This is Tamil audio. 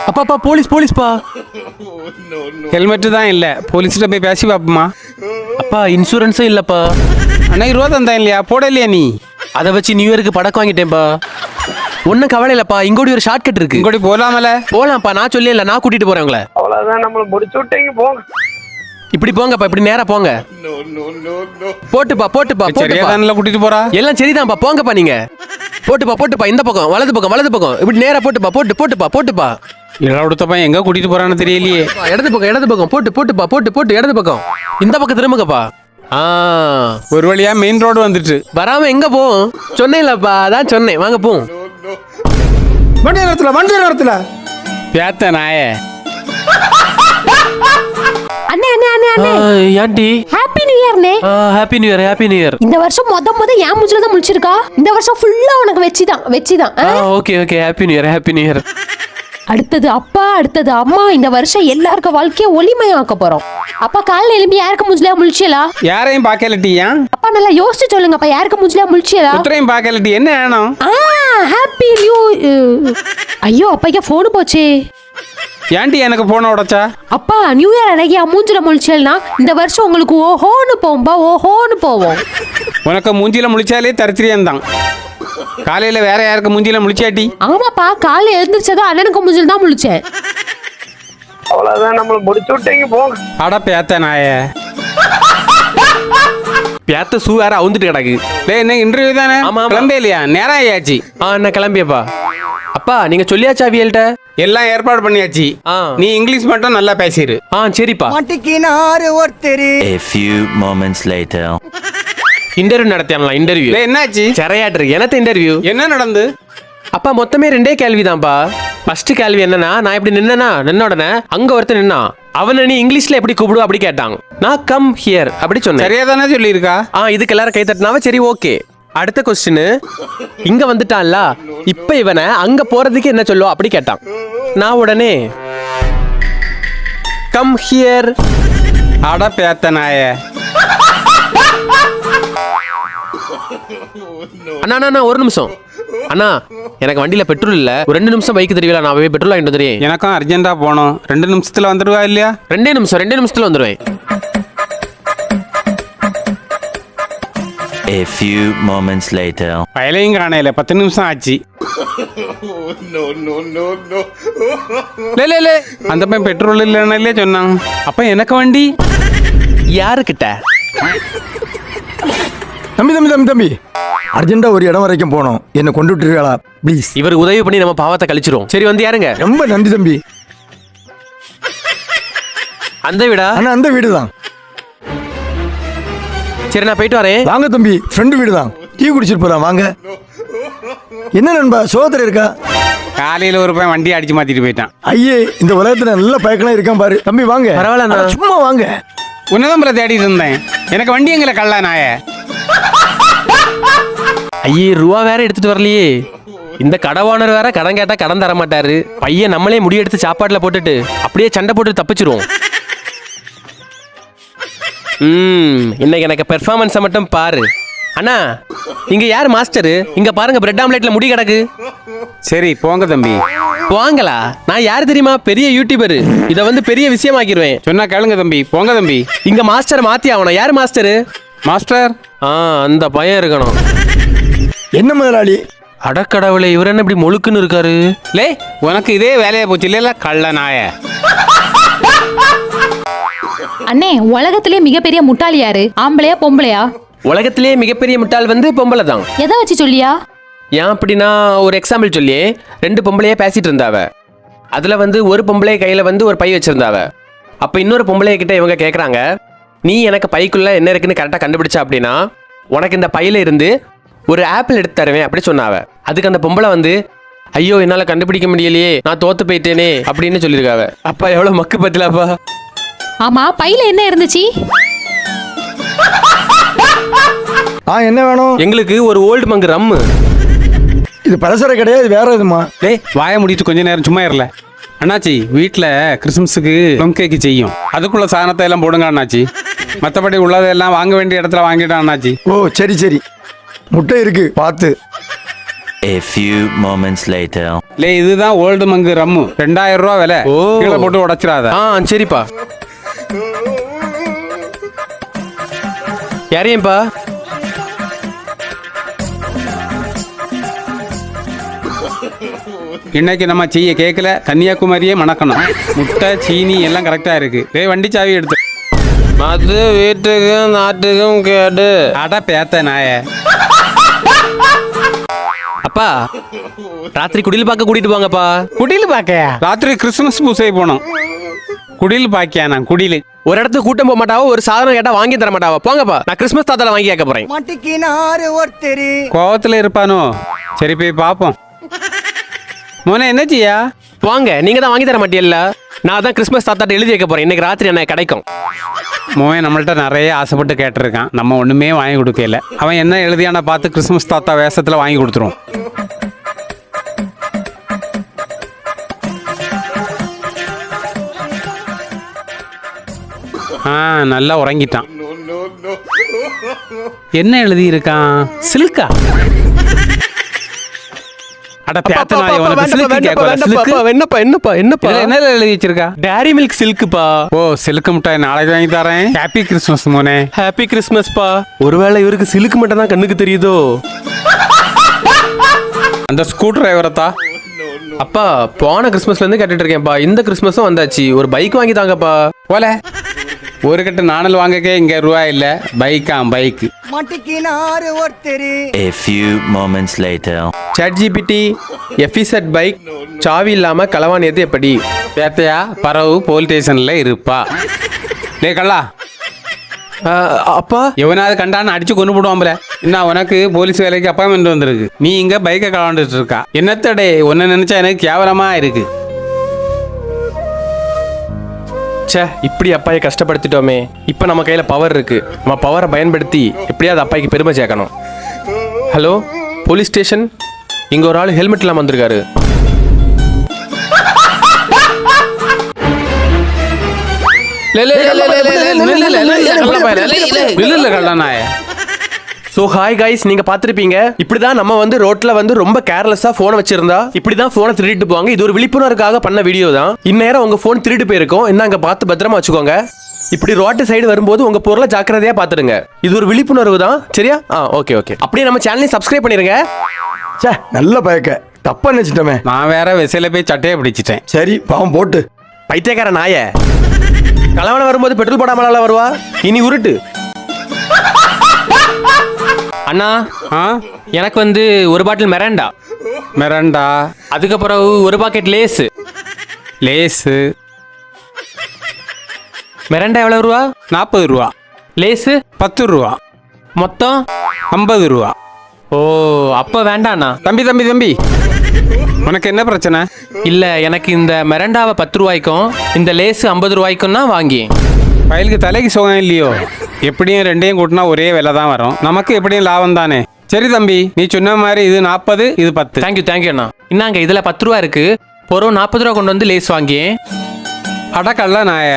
அப்பா போலீஸ் போலீஸ்ப்பா. ஹெல்மெட்டு தான் இல்லை, போலீஸ்கிட்ட போய் பேசி பார்ப்போமா? அப்பா இன்சூரன்ஸும் இல்லப்பா. அன்னைக்கு ரூபா தந்தான் இல்லையா, போடலையா நீ? அதை வச்சு நியூ இயருக்கு படக்கம் வாங்கிட்டேன்ப்பா. ஒன்னும் கவலை இல்லப்பா, இங்கோடி ஒரு ஷார்ட்கட் இருக்கு. இங்கோடி போலாமல? போலாம்ப்பா, நான் சொல்லி இல்ல, நான் கூட்டிட்டு போறேன் உங்களை. அவ்வளவுதான், நம்மள முடிச்சு விட்டீங்க, போங்க. இப்படி போங்கப்பா, இப்படி நேரா போங்க. போட்டுப்பா போட்டுப்பா சரியாதான்ல கூட்டிட்டு போறா? எல்லாம் சரிதான்ப்பா, போங்கப்பா நீங்க. போட்டுப்பா இந்த பக்கம், வலது பக்கம் இப்படி நேரா போட்டுப்பா. போட்டுப்பா இடம் கொடுத்த பையன் எங்க கூட்டிட்டு போறான்னு தெரியலையே. இடது பக்கம் போட்டு இடது பக்கம். இந்த பக்கம் திரும்புங்கப்பா. ஒரு வழியா மெயின் ரோடு வந்துட்டு வராம எங்க போவோம்? சொன்னேன்லப்பா, அதான் சொன்னேன், வாங்க போவோம். வண்டி நேரத்துல பேத்த நாய. அண்ணே ஆண்டி ஹாப்பி நியூ இயர்னே. Happy new year. இந்த வருஷம் மொத என் மூஞ்சில தான் முழிச்சிருக்கா. இந்த வருஷம் ஃபுல்லா உனக்கு வெச்சிதான். Okay happy new year. அடுத்தது அப்பா, அடுத்தது அம்மா. இந்த வருஷம் எல்லாருக்கும் வாழ்க்கைய ஒளிமயம் ஆக்க போறோம். அப்பா காலைல எழுப்பி யாருக்கு மூஞ்சில முழிச்சலா? யாரையும் பாக்கலட்டியா? அப்பா நல்லா யோசிச்சு சொல்லுங்கப்பா, யாருக்கு மூஞ்சில முழிச்சலா? உத்தரையும் பாக்கலட்டி என்ன வேணும்? Happy new. ஐயோ அப்பா போன் போச்சு. ஏன்டி எனக்கு போன உடைச்சா? அப்பா நியூ இயர் அன்னைக்கு மூஞ்சில முழிச்சல்னா இந்த வருஷம் உங்களுக்கு ஓஹோன்னு போவோம். உனக்கு மூஞ்சில முழிச்சாலே தரித்திரியம் தான். காலையில வேற யாருக்கு மூஞ்சில முழிச்சாட்டி? ஆமாப்பா, காலைல எழுந்திரிச்சதும் அண்ணனுக்கு மூஞ்சில தான் முழிச்சேன். அவ்வளவுதான், நம்மள முடிச்சு விட்டீங்க, போங்க. அட பேத்த நாய. பேத்த சூ வேற அவுந்துட்டு கிடக்கு. என்ன இன்டர்வியூ தானே? ஆமா. கிளம்பே இல்லையா? நேரம் ஆயாச்சு. நான் கிளம்பியப்பா. அப்பா நீங்க சொல்லியாச்சா அவியல்ட்ட? எல்லாம் ஏற்பாடு பண்ணியாச்சு. நீ இங்கிலீஷ் மட்டும் நல்லா பேசிரு. சரிப்பா. A few moments later. Interview நடத்தியாங்களா? இன்டர்வியூ என்னாச்சு? சரியாட்டு எனக்கு இன்டர்வியூ என்ன நடந்து? அப்பா மொத்தமே 2 கேள்விதான்ப்பா. ஃபர்ஸ்ட் கேள்வி என்னன்னா, நான் இப்படி நின்ன உடனே அங்க ஒருத்தர் நின்னா, அவனை நீ இங்கிலீஷ்ல எப்படி கூப்பிடு அப்படி கேட்டாங்க. நான் கம் ஹியர் அப்படி சொன்னேன். சரியா தானே சொல்லியிருக்கா? இதுக்கு எல்லாரும் கை தட்டினாவ. சரி ஓகே. அடுத்த கொஸ்டின், இங்க வந்துட்டான்ல, இப்ப இவனை அங்க போறதுக்கு என்ன சொல்லுவா அப்படி கேட்டான். நான் உடனே கம் ஹியர். அட பேத்த நாய. அண்ணா ஒரு நிமிஷம் அண்ணா, எனக்கு வண்டியில பெட்ரோல் இல்ல, ஒரு 2 நிமிஷம் பைக் தெரியல, நான் போய் பெட்ரோல் வாங்கிட்டு வந்துடுறேன். எனக்கும் அர்ஜென்டா போகணும். 2 நிமிஷத்துல வந்துடுவா இல்லையா? 2 நிமிஷத்துல வந்துடுவேன். A few moments later. பயலையும் காணையில 10 நிமிஷம் ஆச்சு. அந்த பையன் பெட்ரோல் இல்லைன்னு சொன்னான். அப்ப எனக்கு வண்டி யாருக்கிட்ட? தம்பி அர்ஜென்ட்டா ஒரு இடம் வரைக்கும் போனோம், என்ன கொண்டு விட்டுருக்கா ப்ளீஸ்? இவருக்கு உதவி பண்ணி நம்ம பாவத்தை கழிச்சிரும். சரி வந்து யாருங்க? ரொம்ப நன்றி தம்பி. அந்த வீடா? ஆனா அந்த வீடு தான். சரி நான் போயிட்டு வரேன். வாங்க தம்பி, ஃப்ரெண்டு வீடு தான், டீ குடிச்சிட்டு போலாம் வாங்க. என்ன நண்பா சோதனை இருக்கா? காலையில ஒரு பையன் வண்டி அடிச்சு மாத்திட்டு போயிட்டான். ஐயே, இந்த உலகத்துல நல்ல பயக்கெல்லாம் இருக்கான் பாரு. தம்பி வாங்க. பரவாயில்ல, சும்மா வாங்க. உன்னதம்பல தேடிட்டு இருந்தேன், எனக்கு வண்டி எங்களை கள்ளா நாய. ஐயே ரூபா வேற எடுத்துட்டு வரலையே. இந்த கடவானர் வேற கடன் கேட்டா கடன் தர மாட்டாரு. பையன் நம்மளே முடி எடுத்து சாப்பாட்டுல போட்டுட்டு அப்படியே சண்டை போட்டு தப்பிச்சிருவோம். இன்னைக்கு எனக்கு பெர்ஃபார்மன்ஸை மட்டும் பாரு. அண்ணா இங்க யார் மாஸ்டரு? இங்க பாருங்க, பிரெட் ஆம்லெட்ல முடி கிடக்கு. சரி போங்க தம்பி. போங்களா? நான் யார் தெரியுமா? பெரிய யூடியூபர். இதை வந்து பெரிய விஷயமாக்கிடுவேன். சொன்னா கேளுங்க தம்பி, போங்க தம்பி. இங்க மாஸ்டர் மாத்தி ஆகணும். யார் மாஸ்டரு? மாஸ்டர் அந்த பையன் இருக்கணும். என்ன முதலாளி? அடக்கடவுளே, இவர் என்ன இப்படி மொழுக்குன்னு இருக்காரு? லே உனக்கு இதே வேலையா போச்சு இல்ல கள்ள நாய. அண்ணே, உலகத்திலே மிகப்பெரிய முட்டாளி யாரு? ஆம்பளையா பொம்பளையா? உலகத்திலேயே மிகப்பெரிய முட்டாள் வந்து பொம்பளை தான். எதை வச்சு சொல்லியா? ஏன் அப்படின்னா, ஒரு எக்ஸாம்பிள் சொல்லியே, 2 பொம்பளையே பேசிட்டு இருந்தாவ. அதுல வந்து ஒரு பொம்பளை கையில வந்து ஒரு பை வச்சிருந்தாவ. அப்ப இன்னொரு பொம்பளைய கிட்ட இவங்க கேக்குறாங்க, நீ எனக்கு பைக்குள்ள என்ன இருக்குன்னு கரெக்டா கண்டுபிடிச்சா அப்படின்னா உனக்கு இந்த பையில இருந்து ஒரு ஆப்பிள் எடுத்து தருவேன் அப்படி சொன்னாவ. அதுக்கு அந்த பொம்பளை வந்து, ஐயோ என்னால கண்டுபிடிக்க முடியலையே, நான் தோத்து போயிட்டேனே அப்படின்னு சொல்லியிருக்காவ. அப்பா எவ்வளவு மக்கு பத்திலாப்பா. ஆமா, பையில என்ன இருந்துச்சு? என்ன வேணும்? எங்களுக்கு ஒரு ஓல்டு மங்கு ரம்மு. இது பலசர கிடையாது, வேற எதுமா? டேய் வாய முடிட்டு கொஞ்ச நேரம் சும்மா இருல. அண்ணாச்சி வீட்டில் கிறிஸ்மஸுக்கு ப்ளம் கேக்கு செய்யும், அதுக்குள்ள சாதனத்தை எல்லாம் போடுங்க அண்ணாச்சி. மற்றபடி உள்ளதெல்லாம் வாங்க வேண்டிய இடத்துல வாங்கிட்டான் அண்ணாச்சி. ஓ சரி சரி, முட்டை இருக்கு பார்த்து. A few moments later. லே இதுதான் ஓல்டு மங்கு ரம்மு 2000 ரூபா விலை. ஓ. கீழே போட்டு உடைச்சிடாத. ஆ சரிப்பா. யாரையும்பா? இன்னைக்கு நம்ம செய்ய கேட்கல கன்னியாகுமரியே மணக்கணும். முட்டை சீனி எல்லாம் கரெக்டா இருக்கு. வண்டி சாவி எடுத்து. அது வீட்டுக்கும் நாட்டுக்கும் கேடு. அட பேத்த நாய. அப்பா ராத்திரி குடில் பார்க்க கூட்டிட்டு போங்கப்பா. குடில் பாக்கையா? ராத்திரி கிறிஸ்துமஸ் பூசை போனோம். குடில் பாக்கியா? நான் குடில் ஒரு இடத்துக்கு கூட்டம் போக மாட்டாவோ, ஒரு சாதனம் கேட்டா வாங்கி தர மாட்டாவா. போங்கப்பா, நான் கிறிஸ்மஸ் தாத்தால வாங்கி கேட்க போறேன். கோவத்துல இருப்பானோ? சரி போய் பாப்போம். மோனே என்ன செய்யா? வாங்க, நீங்க தான் வாங்கி தர மாட்டியல்ல. நான் தான் கிறிஸ்மஸ் தாத்தாட்ட எழுதி வைக்க போறேன். இன்னைக்கு ராத்திரி என்ன கிடைக்கும். மோவன் நம்மள்ட்ட நிறைய ஆசைப்பட்டு கேட்டிருக்கான். நம்ம ஒண்ணுமே வாங்கி கொடுக்கல. அவன் என்ன எழுதியான பார்த்து கிறிஸ்துமஸ் தாத்தா வேஷத்துல வாங்கி கொடுத்துரும். நல்லா உறங்கிட்டான். என்ன எழுதி இருக்கான்? சில்கா? அட பேத்த நாய், உனக்கு சில்க் கேக்குறா? சில்க் என்னப்பா என்னப்பா என்னப்பா இதுல என்ன எழுதி வச்சிருக்கா? டேரி மில்க் சில்க்குப்பா. ஓ, சில்க் மிட்டாய் நாளைக்கு வாங்கி தரேன். ஹாப்பி கிறிஸ்மஸ் மோனே. ஹாப்பி கிறிஸ்மஸ்ப்பா. ஒருவேளை இவருக்கு சில்க் மட்டும் தான் கண்ணுக்கு தெரியுதோ? அந்த ஸ்கூட்டர் டிரைவரத்தா? அப்பா போன கிறிஸ்மஸ்ல இருந்து கேட்டுட்டு இருக்கேன்ப்பா. இந்த கிறிஸ்மஸும் வந்தாச்சு. ஒரு பைக் வாங்கி தாங்கப்பா. போல ஒரு கட்டு நாணல் வாங்கக்கே இங்க ரூபா இல்ல. Bike A few moments later. ChatGPT எஃபிசட் பைக் சாவி இல்லாம களவானியது எப்படி? பேத்தையா பரவு போலீஸ் ஸ்டேஷன்ல இருப்பா. டே கள்ளா, அப்பா எவனாவது கண்டான்னு அடிச்சு கொண்டு போடுவாம்பல. என்ன உனக்கு போலீஸ் வேலைக்கு அப்பாயின்மெண்ட் வந்திருக்கு. நீ இங்க பைக்கை கலந்துட்டு இருக்கா. என்னத்தடே உன்ன நினைச்சா எனக்கு கேவலமா இருக்கு. ச்சே, இப்படி அப்பாயை கஷ்டப்படுத்திட்டோமே. இப்போ நம்ம கையில பவர் இருக்கு. நம்ம பவரை பயன்படுத்தி எப்படியாவது அப்பாய்க்கு பெருமை சேர்க்கணும். ஹலோ போலீஸ் ஸ்டேஷன், இங்க ஒரு ஆள் ஹெல்மெட் இல்லாம வந்திருக்காரு. ஸோ ஹாய் கைஸ், நீங்க பார்த்துருப்பீங்க. இப்படிதான் நம்ம வந்து ரோட்ல வந்து ரொம்ப கேர்லெஸ்ஸா போனை வச்சிருந்தா இப்படிதான் போனை திருடிட்டு போவாங்க. இது ஒரு விழிப்புணர்வுக்காக பண்ண வீடியோ தான். இந்நேரம் உங்க போன் திருட்டு போயிருக்கும். இந்தாங்க பார்த்து பத்திரமா வச்சுக்கோங்க. இப்படி ரோட்டு சைடு வரும்போது உங்க பொருளை ஜாக்கிரதையா பாத்துடுங்க. இது ஒரு விழிப்புணர்வு தான். சரியா? ஓகே. அப்படியே நம்ம சேனலையும் சப்ஸ்கிரைப் பண்ணிருங்க. சே, நல்ல பயக்க தப்பா நினைச்சிட்டோமே. நான் வேற விசையில போய் சட்டையை பிடிச்சிட்டேன். சரி பாவம் போட்டு. பைத்தியக்கார நாய, கலவன வரும்போது பெட்ரோல் போடாமல வருவா. இனி உருட்டு. அண்ணா, எனக்கு வந்து ஒரு பாட்டில் மெரண்டா, அதுக்கப்புறம் ஒரு பாக்கெட் லேஸு. மெரண்டா எவ்வளவு ரூபா? 40 ரூபா. லேஸு 10 ரூபா. மொத்தம் 50 ரூபா. ஓ, அப்ப வேண்டாண்ணா. தம்பி உனக்கு என்ன பிரச்சனை? இல்ல, எனக்கு இந்த மெரண்டாவை 10 ரூபாய்க்கும் இந்த லேஸ் 50 ரூபாய்க்கும் தான் வாங்கி. வயலுக்கு தலைக்கு சுகம் இல்லையோ? எப்படியும் ரெண்டையும் கூட்டினா ஒரே விலை தான் வரும். நமக்கு எப்படியும் லாபம் தானே. சரி தம்பி, நீ சொன்ன மாதிரி இது 40, இது 10. தேங்க்யூ அண்ணா. இன்னாங்க இதுல 10 ரூபா இருக்கு. பொறும் 40 ரூபா கொண்டு வந்து லேஸ் வாங்கி. அடக்கல்ல நாய.